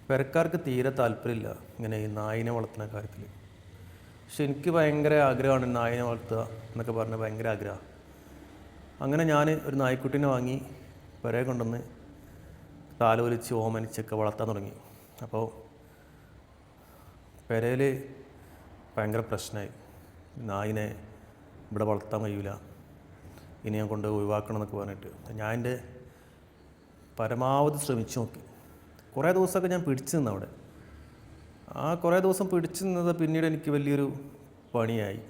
പെരക്കാർക്ക് തീരെ താല്പര്യമില്ല ഇങ്ങനെ ഈ നായിനെ വളർത്തുന്ന കാര്യത്തിൽ. പക്ഷെ എനിക്ക് ഭയങ്കര ആഗ്രഹമാണ് നായിനെ വളർത്തുക എന്നൊക്കെ പറഞ്ഞ് ഭയങ്കര ആഗ്രഹമാണ്. അങ്ങനെ ഞാൻ ഒരു നായ്ക്കുട്ടീനെ വാങ്ങി പെരയെ കൊണ്ടുവന്ന് താലോലിച്ച് ഓമനിച്ചൊക്കെ വളർത്താൻ തുടങ്ങി. അപ്പോൾ പെരയിൽ ഭയങ്കര പ്രശ്നമായി. നായിനെ ഇവിടെ വളർത്താൻ കഴിയില്ല, ഇനി ഞാൻ കൊണ്ട് ഒഴിവാക്കണം എന്നൊക്കെ പറഞ്ഞിട്ട് ഞാൻ എൻ്റെ പരമാവധി ശ്രമിച്ചു നോക്കി. കുറേ ദിവസമൊക്കെ ഞാൻ പിടിച്ചു നിന്ന് അവിടെ. ആ കുറേ ദിവസം പിടിച്ചു നിന്നത് പിന്നീട് എനിക്ക് വലിയൊരു പണിയായി.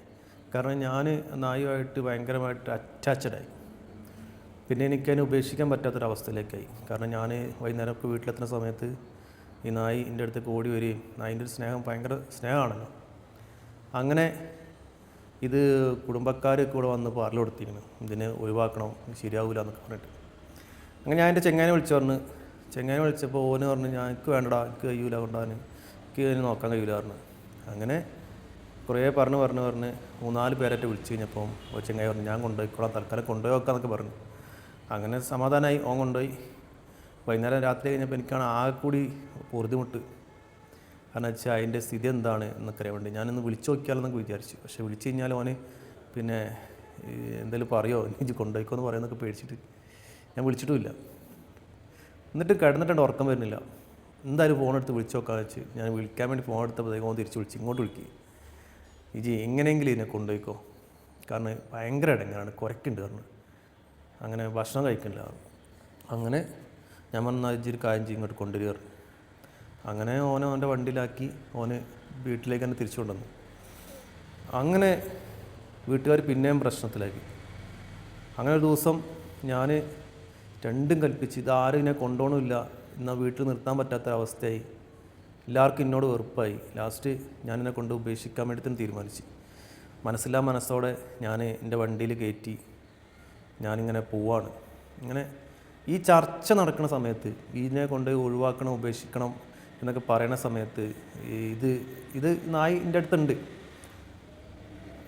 കാരണം ഞാൻ നായുമായിട്ട് ഭയങ്കരമായിട്ട് അറ്റാച്ചഡായി. പിന്നെ എനിക്കതിനെ ഉപേക്ഷിക്കാൻ പറ്റാത്തൊരവസ്ഥയിലേക്കായി. കാരണം ഞാൻ വൈകുന്നേരമൊക്കെ വീട്ടിലെത്തുന്ന സമയത്ത് ഈ നായി എൻ്റെ അടുത്തേക്ക് ഓടി വരികയും നായിൻ്റെ ഒരു സ്നേഹം ഭയങ്കര സ്നേഹമാണല്ലോ. അങ്ങനെ ഇത് കുടുംബക്കാർ കൂടെ വന്ന് പറഞ്ഞു കൊടുത്തിരുന്നു, ഇതിനെ ഒഴിവാക്കണം, ശരിയാവില്ല എന്നൊക്കെ പറഞ്ഞിട്ട്. അങ്ങനെ ഞാൻ എൻ്റെ ചെങ്ങാനെ വിളിച്ചപ്പോൾ ഓന് പറഞ്ഞു, ഞാൻ എനിക്ക് വേണ്ടടാ, എനിക്ക് കഴിയൂല, കൊണ്ടാൻ എനിക്ക് അതിന് നോക്കാൻ കഴിയില്ല പറഞ്ഞു. അങ്ങനെ കുറേ പറഞ്ഞ് 3-4 പേരായിട്ട് വിളിച്ച് കഴിഞ്ഞപ്പം ഒരു ചെങ്ങായി പറഞ്ഞു, ഞാൻ കൊണ്ടുപോയിക്കോളാം, തൽക്കാലം കൊണ്ടുപോയി നോക്കാമെന്നൊക്കെ പറഞ്ഞു. അങ്ങനെ സമാധാനമായി. ഓൻ കൊണ്ടുപോയി. വൈകുന്നേരം രാത്രി കഴിഞ്ഞപ്പോൾ എനിക്കാണ് ആകെ കൂടി പൊറുതിമുട്ട്. കാരണം വെച്ചാൽ അതിൻ്റെ സ്ഥിതി എന്താണ് എന്നൊക്കെ അറിയാൻ വേണ്ടി ഞാനൊന്ന് വിളിച്ചു നോക്കിയാലെന്നൊക്കെ വിചാരിച്ചു. പക്ഷേ വിളിച്ചു കഴിഞ്ഞാൽ ഓന് പിന്നെ എന്തെങ്കിലും പറയുമോ, ഇനി കൊണ്ടുപോയിക്കോ എന്ന് പറയുമെന്നൊക്കെ പേടിച്ചിട്ട് ഞാൻ വിളിച്ചിട്ടുമില്ല. എന്നിട്ട് കിടന്നിട്ടുണ്ട്, ഉറക്കം വരുന്നില്ല. എന്തായാലും ഫോണെടുത്ത് വിളിച്ചു നോക്കാമെന്ന് വെച്ച് ഞാൻ വിളിക്കാൻ വേണ്ടി ഫോൺ എടുത്തപ്പോഴത്തേക്കും ഓൻ തിരിച്ച് വിളിച്ച് ഇങ്ങോട്ട് വിളിക്കുക, ഇജി എങ്ങനെയെങ്കിലും ഇതിനെ കൊണ്ടുപോയിക്കോ, കാരണം ഭയങ്കര ഇടങ്ങാറാണ്, കുരക്കുണ്ട് പറഞ്ഞു. അങ്ങനെ ഭക്ഷണം കഴിക്കണില്ല. അങ്ങനെ ഞാൻ പറഞ്ഞാൽ ഇജി ഒരു കാര്യം ചെയ്യും, ഇങ്ങോട്ട് കൊണ്ടുവരിക. അങ്ങനെ ഓൻ്റെ വണ്ടിയിലാക്കി ഓന് വീട്ടിലേക്ക് തന്നെ തിരിച്ചു കൊണ്ടുവന്നു. അങ്ങനെ വീട്ടുകാർ പിന്നെയും പ്രശ്നത്തിലാക്കി. അങ്ങനെ ഒരു ദിവസം ഞാൻ രണ്ടും കൽപ്പിച്ച്, ഇതാരും ഇതിനെ കൊണ്ടുപോകണമില്ല, എന്നാൽ വീട്ടിൽ നിർത്താൻ പറ്റാത്തൊരവസ്ഥയായി. എല്ലാവർക്കും എന്നോട് വെറുപ്പായി. ലാസ്റ്റ് ഞാനെന്നെ കൊണ്ട് ഉപേക്ഷിക്കാൻ വേണ്ടി തന്നെ തീരുമാനിച്ചു. മനസ്സില്ലാ മനസ്സോടെ ഞാൻ എൻ്റെ വണ്ടിയിൽ കയറ്റി ഞാനിങ്ങനെ പോവാണ്. ഇങ്ങനെ ഈ ചർച്ച നടക്കുന്ന സമയത്ത്, ഇതിനെ കൊണ്ട് ഒഴിവാക്കണം, ഉപേക്ഷിക്കണം എന്നൊക്കെ പറയുന്ന സമയത്ത് ഇത് നായി എൻ്റെ അടുത്തുണ്ട്.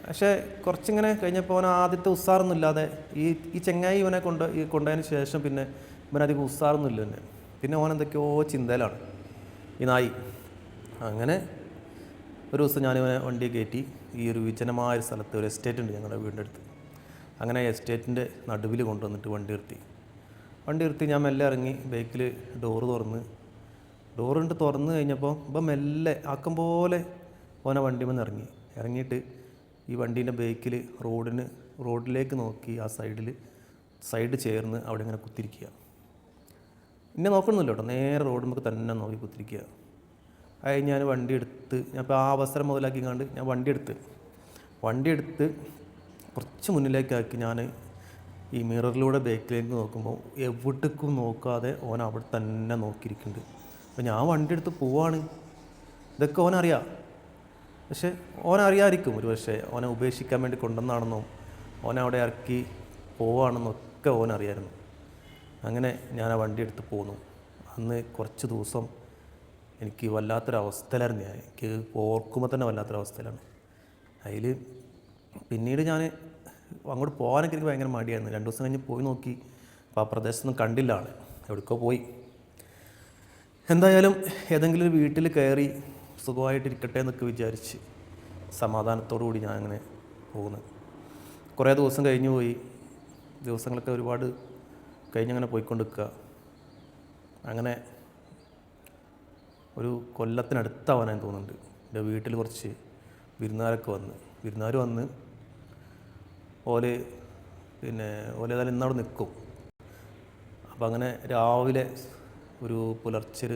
പക്ഷേ കുറച്ചിങ്ങനെ കഴിഞ്ഞപ്പോൾ അവൻ ആദ്യത്തെ ഉസ്സാറൊന്നും ഇല്ലാതെ, ഈ ചെങ്ങായി ഇവനെ കൊണ്ടതിന് ശേഷം പിന്നെ ഇവനധികം ഉസ്സാറൊന്നും ഇല്ല തന്നെ. പിന്നെ ഓൻ എന്തൊക്കെയോ ചിന്തയിലാണ് ഈ നായി. അങ്ങനെ ഒരു ദിവസം ഞാനിവനെ വണ്ടി കയറ്റി ഈ ഒരു വിജനമായ സ്ഥലത്ത്, ഒരു എസ്റ്റേറ്റ് ഉണ്ട് ഞങ്ങളുടെ വീടിൻ്റെ അടുത്ത്. അങ്ങനെ എസ്റ്റേറ്റിൻ്റെ നടുവിൽ കൊണ്ടുവന്നിട്ട് വണ്ടി നിർത്തി ഞാൻ മെല്ലെ ഇറങ്ങി ബൈക്കിൽ ഡോറ് തുറന്ന് കഴിഞ്ഞപ്പോൾ ഇപ്പം മെല്ലെ ആക്കം പോലെ ഓനെ വണ്ടിമെന്ന് ഇറങ്ങിയിട്ട് ഈ വണ്ടീൻ്റെ ബൈക്കിൽ റോഡിലേക്ക് നോക്കി ആ സൈഡ് ചേർന്ന് അവിടെ ഇങ്ങനെ കുത്തിരിക്കുക. എന്നെ നോക്കണമെന്നില്ല കേട്ടോ, നേരെ റോഡിലേക്ക് തന്നെ നോക്കി കുത്തിരിക്കുക. അത് ഞാൻ വണ്ടി എടുത്ത്, ഞാൻ ഇപ്പോൾ ആ അവസരം മുതലാക്കി കണ്ട് ഞാൻ വണ്ടി എടുത്ത് കുറച്ച് മുന്നിലേക്കാക്കി ഞാൻ ഈ മിററിലൂടെ ബൈക്കിലേക്ക് നോക്കുമ്പോൾ എവിടേക്കും നോക്കാതെ ഓൻ അവിടെ തന്നെ നോക്കിയിരിക്കുന്നുണ്ട്. അപ്പോൾ ഞാൻ വണ്ടി എടുത്ത് പോവാണ്. ഇതൊക്കെ ഓനറിയാം. പക്ഷേ ഓനറിയാമായിരിക്കും ഒരു പക്ഷേ ഓനെ ഉപേക്ഷിക്കാൻ വേണ്ടി കൊണ്ടുവന്നാണെന്നും ഓനെ അവിടെ ഇറക്കി പോവുകയാണെന്നൊക്കെ ഓനറിയായിരുന്നു. അങ്ങനെ ഞാൻ ആ വണ്ടി എടുത്ത് പോന്നു. അന്ന് കുറച്ച് ദിവസം എനിക്ക് വല്ലാത്തൊരവസ്ഥയിലായിരുന്നു. എനിക്ക് ഓർക്കുമ്പോൾ തന്നെ വല്ലാത്തൊരവസ്ഥയിലാണ്. അതിൽ പിന്നീട് ഞാൻ അങ്ങോട്ട് പോകാനൊക്കെ എനിക്ക് ഭയങ്കര മടിയായിരുന്നു. 2 ദിവസം കഴിഞ്ഞ് പോയി നോക്കി, അപ്പോൾ ആ പ്രദേശത്തൊന്നും കണ്ടില്ല, ആൾ എവിടേക്കോ പോയി. എന്തായാലും ഏതെങ്കിലും ഒരു വീട്ടിൽ കയറി സുഖമായിട്ടിരിക്കട്ടെ എന്നൊക്കെ വിചാരിച്ച് സമാധാനത്തോടു കൂടി ഞാൻ അങ്ങനെ പോകുന്നു. കുറേ ദിവസം കഴിഞ്ഞു പോയി. ദിവസങ്ങളൊക്കെ ഒരുപാട് കഴിഞ്ഞങ്ങനെ പോയിക്കൊണ്ടിരിക്കുക. അങ്ങനെ ഒരു കൊല്ലത്തിനടുത്താവാനായി തോന്നുന്നുണ്ട്. എൻ്റെ വീട്ടിൽ കുറച്ച് വിരുന്നുകാർ വന്ന് ഓല് ഏതായാലും ഇന്നവിടെ നിൽക്കും. അപ്പം അങ്ങനെ രാവിലെ ഒരു പുലർച്ചെ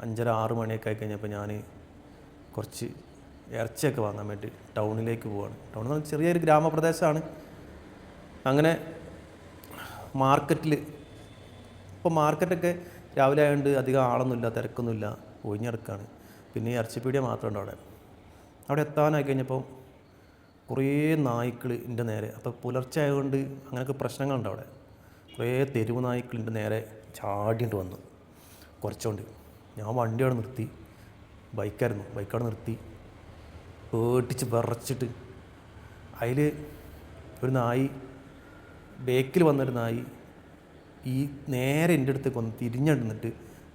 5:30-6 മണിയൊക്കെ ആയി കഴിഞ്ഞപ്പോൾ ഞാൻ കുറച്ച് ഇറച്ചിയൊക്കെ വാങ്ങാൻ വേണ്ടി ടൗണിലേക്ക് പോവാണ്. ടൗൺ എന്ന് പറഞ്ഞാൽ ചെറിയൊരു ഗ്രാമപ്രദേശമാണ്. അങ്ങനെ ഇപ്പോൾ മാർക്കറ്റൊക്കെ രാവിലെ ആയതുകൊണ്ട് അധികം ആളൊന്നുമില്ല, തിരക്കൊന്നുമില്ല, ഒഴിഞ്ഞെടുക്കുകയാണ്. പിന്നെ ഈ ഇറച്ചിപ്പീടിയ മാത്രമുണ്ട് അവിടെ എത്താനായി കഴിഞ്ഞപ്പോൾ കുറേ നായ്ക്കൾ എൻ്റെ നേരെ. അപ്പോൾ പുലർച്ചെ ആയതുകൊണ്ട് അങ്ങനെയൊക്കെ പ്രശ്നങ്ങളുണ്ട് അവിടെ. കുറേ തെരുവ് നായ്ക്കൾ എൻ്റെ നേരെ ചാടിയിട്ട് വന്നു കുറച്ചുകൊണ്ട്. ഞാൻ വണ്ടി അവിടെ നിർത്തി, ബൈക്കവിടെ നിർത്തി പേടിച്ച് വിറച്ചിട്ട്. അതിൽ ഒരു നായി, ബേക്കിൽ വന്നൊരു നായി ഈ നേരെ എൻ്റെ അടുത്തേക്ക് വന്ന് തിരിഞ്ഞിട്ട്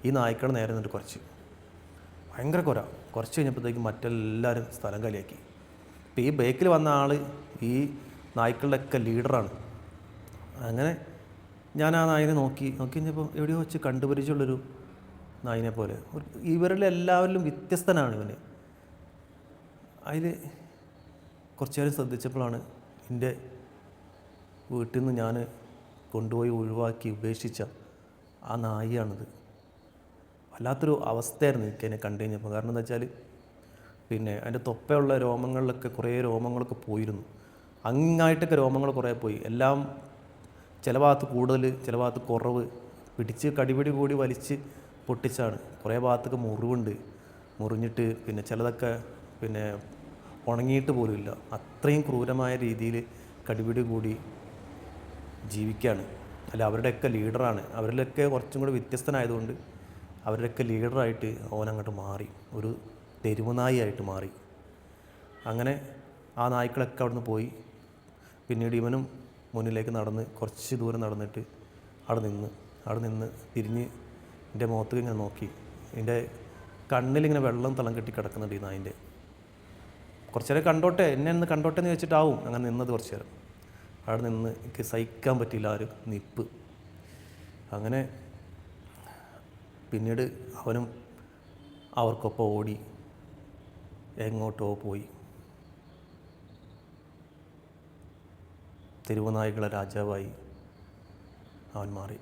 ഈ നായ്ക്കൾ നേരെ നിന്നിട്ട് കുറച്ച് ഭയങ്കര കുറച്ച് കഴിഞ്ഞപ്പോഴത്തേക്കും മറ്റെല്ലാവരും സ്ഥലം കാലിയാക്കി. ഇപ്പോൾ ഈ ബേക്കിൽ വന്ന ആൾ ഈ നായ്ക്കളുടെയൊക്കെ ലീഡറാണ്. അങ്ങനെ ഞാൻ ആ നായിനെ നോക്കി കഴിഞ്ഞപ്പോൾ എവിടെയോ വെച്ച് കണ്ടുപരിചയമുള്ളൊരു നായിനെ പോലെ. ഇവരിൽ എല്ലാവരിലും വ്യത്യസ്തനാണ് ഇവന്. അതിൽ കുറച്ച് നേരം ശ്രദ്ധിച്ചപ്പോഴാണ് എൻ്റെ വീട്ടിൽ നിന്ന് ഞാൻ കൊണ്ടുപോയി ഒഴിവാക്കി ഉപേക്ഷിച്ച ആ നായിയാണിത്. വല്ലാത്തൊരു അവസ്ഥയായിരുന്നു എനിക്ക് അതിനെ കണ്ടു കഴിഞ്ഞപ്പോൾ. കാരണം എന്താ വെച്ചാൽ പിന്നെ അതിൻ്റെ തൊപ്പയുള്ള രോമങ്ങളിലൊക്കെ കുറേ രോമങ്ങളൊക്കെ പോയിരുന്നു. അങ്ങായിട്ടൊക്കെ രോമങ്ങൾ കുറേ പോയി. എല്ലാം ചില ഭാഗത്ത് കൂടുതൽ, ചില ഭാഗത്ത് കുറവ്, പിടിച്ച് കടിപിടി കൂടി വലിച്ച് പൊട്ടിച്ചാണ്. കുറേ ഭാഗത്തൊക്കെ മുറിവുണ്ട്, മുറിഞ്ഞിട്ട് പിന്നെ ചിലതൊക്കെ പിന്നെ ഉണങ്ങിയിട്ട് പോലുമില്ല. അത്രയും ക്രൂരമായ രീതിയിൽ കടിപിടി കൂടി ജീവിക്കുകയാണ്. അല്ല, അവരുടെയൊക്കെ ലീഡറാണ്. അവരിലൊക്കെ കുറച്ചും കൂടി വ്യത്യസ്തനായതുകൊണ്ട് അവരുടെയൊക്കെ ലീഡറായിട്ട് അങ്ങോട്ട് മാറി, ഒരു തെരുവ് നായിയായിട്ട് മാറി. അങ്ങനെ ആ നായ്ക്കളൊക്കെ അവിടെ നിന്ന് പോയി. പിന്നീട് ഇവനും മുന്നിലേക്ക് നടന്ന് കുറച്ച് ദൂരം നടന്നിട്ട് അവിടെ നിന്ന് തിരിഞ്ഞ് എൻ്റെ മുഖത്ത് ഇങ്ങനെ നോക്കി. എൻ്റെ കണ്ണിലിങ്ങനെ വെള്ളം തളം കെട്ടി കിടക്കുന്നുണ്ട് ഈ നായിൻ്റെ. കുറച്ച് നേരം കണ്ടോട്ടെ, എന്നെ ഒന്ന് കണ്ടോട്ടെ എന്ന് വെച്ചിട്ടാവും അങ്ങനെ നിന്നത്. കുറച്ച് നേരം അവിടെ നിന്ന് എനിക്ക് സഹിക്കാൻ പറ്റിയില്ല ആ ഒരു നിപ്പ്. അങ്ങനെ പിന്നീട് അവനും അവർക്കൊപ്പം ഓടി എങ്ങോട്ടോ പോയി. തെരുവ് നായ്ക്കളെ രാജാവായി അവൻ മാറി.